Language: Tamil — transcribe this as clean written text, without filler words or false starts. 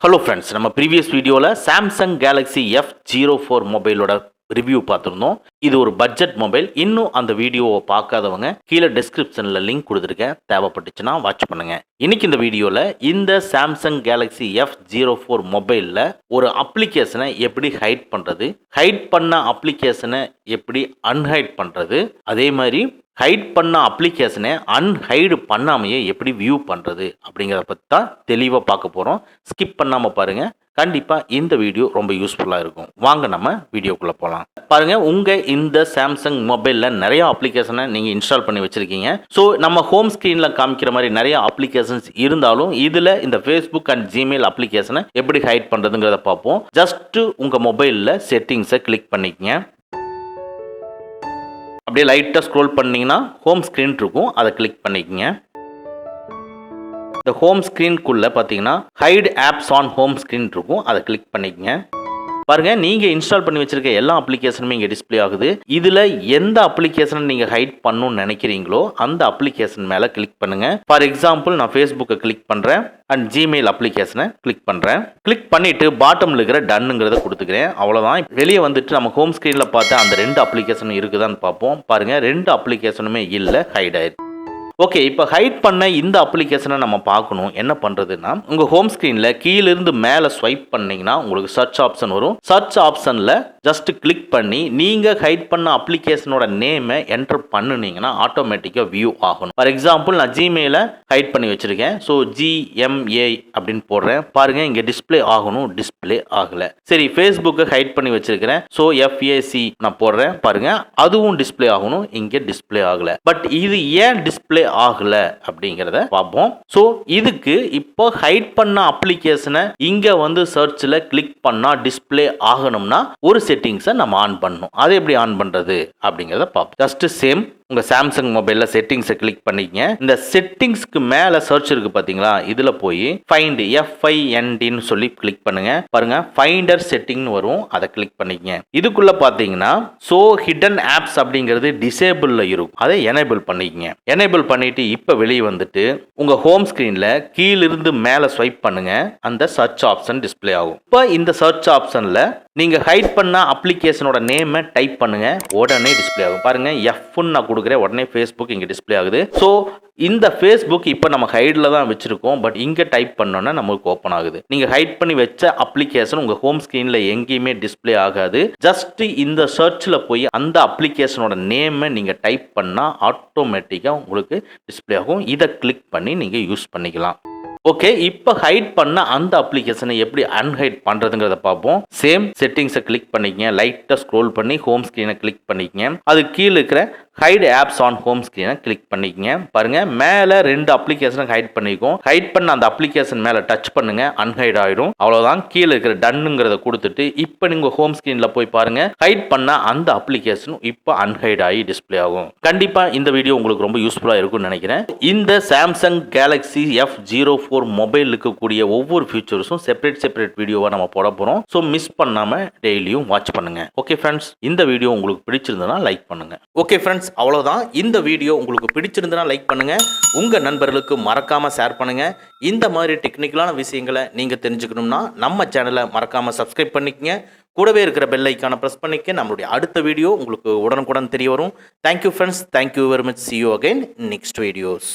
ஹலோ ஃப்ரெண்ட்ஸ், நம்ம ப்ரீவியஸ் வீடியோவில் சாம்சங் கேலக்ஸி F04 மொபைலோட ரிவ்யூ பார்த்துருந்தோம். இது ஒரு பட்ஜெட் மொபைல். இன்னும் அந்த வீடியோவை பார்க்காதவங்க கீழே டிஸ்கிரிப்ஷனில் லிங்க் கொடுத்துருக்கேன், தேவைப்பட்டுச்சுன்னா வாட்ச் பண்ணுங்கள். இன்னைக்கு இந்த வீடியோவில் இந்த சாம்சங் கேலக்ஸி F04 மொபைலில் ஒரு அப்ளிகேஷனை எப்படி ஹைட் பண்ணுறது, ஹைட் பண்ண அப்ளிகேஷனை எப்படி அன்ஹைட் பண்ணுறது, அதே மாதிரி ஹைட் பண்ண அப்ளிகேஷனை அன்ஹைடு பண்ணாமையே எப்படி வியூ பண்ணுறது அப்படிங்கிறத பற்றி தான் தெளிவாக பார்க்க போகிறோம். ஸ்கிப் பண்ணாமல் பாருங்கள், கண்டிப்பாக இந்த வீடியோ ரொம்ப யூஸ்ஃபுல்லாக இருக்கும். வாங்க நம்ம வீடியோக்குள்ளே போகலாம். பாருங்கள், உங்கள் இந்த சாம்சங் மொபைலில் நிறைய அப்ளிகேஷனை நீங்கள் இன்ஸ்டால் பண்ணி வச்சுருக்கீங்க. ஸோ நம்ம ஹோம் ஸ்க்ரீனில் காமிக்கிற மாதிரி நிறைய அப்ளிகேஷன்ஸ் இருந்தாலும் இதில் இந்த ஃபேஸ்புக் அண்ட் ஜிமெயில் அப்ளிகேஷனை எப்படி ஹைட் பண்ணுறதுங்கிறத பார்ப்போம். ஜஸ்ட்டு உங்கள் மொபைலில் செட்டிங்ஸை கிளிக் பண்ணிக்கங்க. அப்படியே லைட்டாக ஸ்க்ரோல் பண்ணிங்கன்னா ஹோம் ஸ்க்ரீன் இருக்கும், அதை கிளிக் பண்ணிக்கங்க. இந்த ஹோம் ஸ்க்ரீனுக்குள்ளே பார்த்தீங்கன்னா hide apps on home screen இருக்கும், அதை கிளிக் பண்ணிக்கங்க. பாருங்கள், நீங்கள் இன்ஸ்டால் பண்ணி வச்சுருக்க எல்லா அப்ளிகேஷனுமே இங்கே டிஸ்பிளே ஆகுது. இதில் எந்த அப்ளிகேஷனை நீங்கள் ஹைட் பண்ணணும்னு நினைக்கிறீங்களோ அந்த அப்ளிகேஷன் மேலே கிளிக் பண்ணுங்கள். ஃபார் எக்ஸாம்பிள் நான் ஃபேஸ்புக்கை கிளிக் பண்ணுறேன் அண்ட் ஜிமெயில் அப்ளிகேஷனை கிளிக் பண்ணுறேன். கிளிக் பண்ணிவிட்டு பாட்டமில் இருக்கிற டன்னுங்கிறத கொடுத்துக்கிறேன். அவ்வளோதான். வெளியே வந்துட்டு நம்ம ஹோம் ஸ்க்ரீனில் பார்த்து அந்த 2 அப்ளிகேஷனும் இருக்குதான்னு பார்ப்போம். பாருங்கள், 2 அப்ளிகேஷனுமே இல்லை, ஹைட் ஆயிருக்கு. ஓகே, இப்போ ஹைட் பண்ண இந்த அப்ளிகேஷனை நம்ம பார்க்கணும். என்ன பண்ணுறதுன்னா, உங்கள் ஹோம் ஸ்க்ரீனில் கீழிருந்து மேலே ஸ்வைப் பண்ணிங்கன்னா உங்களுக்கு சர்ச் ஆப்ஷன் வரும். சர்ச் ஆப்ஷனில் ஜஸ்ட் கிளிக் பண்ணி நீங்கள் ஹைட் பண்ண அப்ளிகேஷனோட நேமை என்டர் பண்ணினீங்கன்னா ஆட்டோமேட்டிக்காக வியூ ஆகணும். ஃபார் எக்ஸாம்பிள் நான் ஜிமெயிலை ஹைட் பண்ணி வச்சுருக்கேன். ஸோ GMA அப்படின்னு போடுறேன். பாருங்கள், இங்கே டிஸ்பிளே ஆகணும், டிஸ்பிளே ஆகலை. சரி, ஃபேஸ்புக்கை ஹைட் பண்ணி வச்சுருக்கிறேன். ஸோ FAC நான் போடுறேன். பாருங்கள், அதுவும் டிஸ்பிளே ஆகணும், இங்கே டிஸ்பிளே ஆகலை. பட் இது ஏன் டிஸ்பிளே ஆகல அப்படிங்கறத பார்ப்போம். சோ இதுக்கு இப்போ ஹைட் பண்ண அப்ளிகேஷனை இங்க வந்து சர்ச்ல கிளிக் பண்ணா டிஸ்பிளே ஆகணும்னா ஒரு செட்டிங்ஸை நம்ம ஆன் பண்ணணும். அதை எப்படி ஆன் பண்றது அப்படிங்கறத பார்ப்போம். ஜஸ்ட் சேம் உங்க சாம்சங் மொபைல்ல செட்டிங்ஸை கிளிக் பண்ணிக்கங்க. இந்த செட்டிங்ஸ்க்கு மேல சர்ச் இருக்கு பாத்தீங்களா, இதுல போய் ஃபைண்ட் FINDன்னு சொல்லி கிளிக் பண்ணுங்க. பாருங்க, ஃபைண்டர் செட்டிங்னு வரும், அதை கிளிக் பண்ணிக்கங்க. இதுக்குள்ள பாத்தீங்கன்னா சோ ஹிடன் ஆப்ஸ் அப்படிங்கிறது டிசேபிள்ல இருக்கும், அதை எனேபிள் பண்ணிக்கங்க. எனேபிள் பண்ணிட்டு இப்ப வெளியே வந்துட்டு உங்க ஹோம் ஸ்கிரீன்ல கீழிருந்து மேல ஸ்வைப் பண்ணுங்க, அந்த சர்ச் ஆப்ஷன் டிஸ்பிளே ஆகும். இப்போ இந்த சர்ச் ஆப்ஷன்ல நீங்க ஹைட் பண்ண அப்ளிகேஷனோட நேமை டைப் பண்ணுங்க, உடனே டிஸ்பிளே ஆகும். பாருங்க, F நான் கொடுக்குறேன், உடனே ஃபேஸ்புக் இங்க டிஸ்பிளே ஆகுது. ஸோ இந்த ஃபேஸ்புக் இப்போ நம்ம ஹைடில் தான் வச்சிருக்கோம், பட் இங்கே டைப் பண்ணோன்னா நம்மளுக்கு ஓப்பன் ஆகுது. நீங்கள் ஹைட் பண்ணி வச்ச அப்ளிகேஷன் உங்கள் ஹோம் ஸ்க்ரீனில் எங்கேயுமே டிஸ்பிளே ஆகாது. ஜஸ்ட் இந்த சர்ச்சில் போய் அந்த அப்ளிகேஷனோட நேமை நீங்கள் டைப் பண்ணால் ஆட்டோமேட்டிக்காக உங்களுக்கு டிஸ்பிளே ஆகும். இதை கிளிக் பண்ணி நீங்கள் யூஸ் பண்ணிக்கலாம். ஓகே, இப்போ ஹைட் பண்ண அந்த அப்ளிகேஷனை எப்படி அன்ஹைட் பண்ணுறதுங்கிறத பார்ப்போம். சேம் செட்டிங்ஸை கிளிக் பண்ணிக்கங்க, லைட்டாக ஸ்க்ரோல் பண்ணி ஹோம் ஸ்க்ரீனை கிளிக் பண்ணிக்கங்க. அது கீழே இருக்கிற ஹைட் ஆப்ஸ் ஆன் ஹோம் ஸ்க்ரீனை கிளிக் பண்ணிக்கங்க. பாருங்க, மேலே 2 அப்ளிகேஷனை ஹைட் பண்ணிக்கும். ஹைட் பண்ண அந்த அப்ளிகேஷன் மேலே டச் பண்ணுங்க, அன்ஹைட் ஆயிடும். அவ்வளோதான். கீழே இருக்கிற டன்னுங்கிறத கொடுத்துட்டு இப்போ நீங்கள் ஹோம் ஸ்க்ரீனில் போய் பாருங்க, ஹைட் பண்ண அந்த அப்ளிகேஷன் இப்போ அன்ஹைட் ஆகி டிஸ்பிளே ஆகும். கண்டிப்பாக இந்த வீடியோ உங்களுக்கு ரொம்ப யூஸ்ஃபுல்லாக இருக்கும்னு நினைக்கிறேன். இந்த சாம்சங் கேலக்ஸி F04 மொபைல் இருக்கக்கூடிய ஒவ்வொரு ஃபீச்சர்ஸும் செப்பரேட் வீடியோவாக நம்ம போட போகிறோம். ஸோ மிஸ் பண்ணாமல் டெய்லியும் வாட்ச் பண்ணுங்க. ஓகே ஃப்ரெண்ட்ஸ், இந்த வீடியோ உங்களுக்கு பிடிச்சிருந்தனா லைக் பண்ணுங்க. ஓகே ஃப்ரெண்ட்ஸ், அவ்வளவுதான். இந்த வீடியோ உங்களுக்கு பிடிச்சிருந்தனா லைக் பண்ணுங்க, உங்க நண்பர்களுக்கு மறக்காம ஷேர் பண்ணுங்க. இந்த மாதிரி டெக்னிக்கலான விஷயங்களை நீங்க தெரிஞ்சுக்கணும்னா நம்ம சேனலை மறக்காம சப்ஸ்கிரைப் பண்ணிக்கங்க. கூடவே இருக்கிற பெல் ஐக்கானை பிரஸ் பண்ணிக்க. நம்மளுடைய அடுத்த வீடியோ உங்களுக்கு உடனுக்குடன் தெரிய வரும். Thank you friends, thank you very much. See you again in next videos.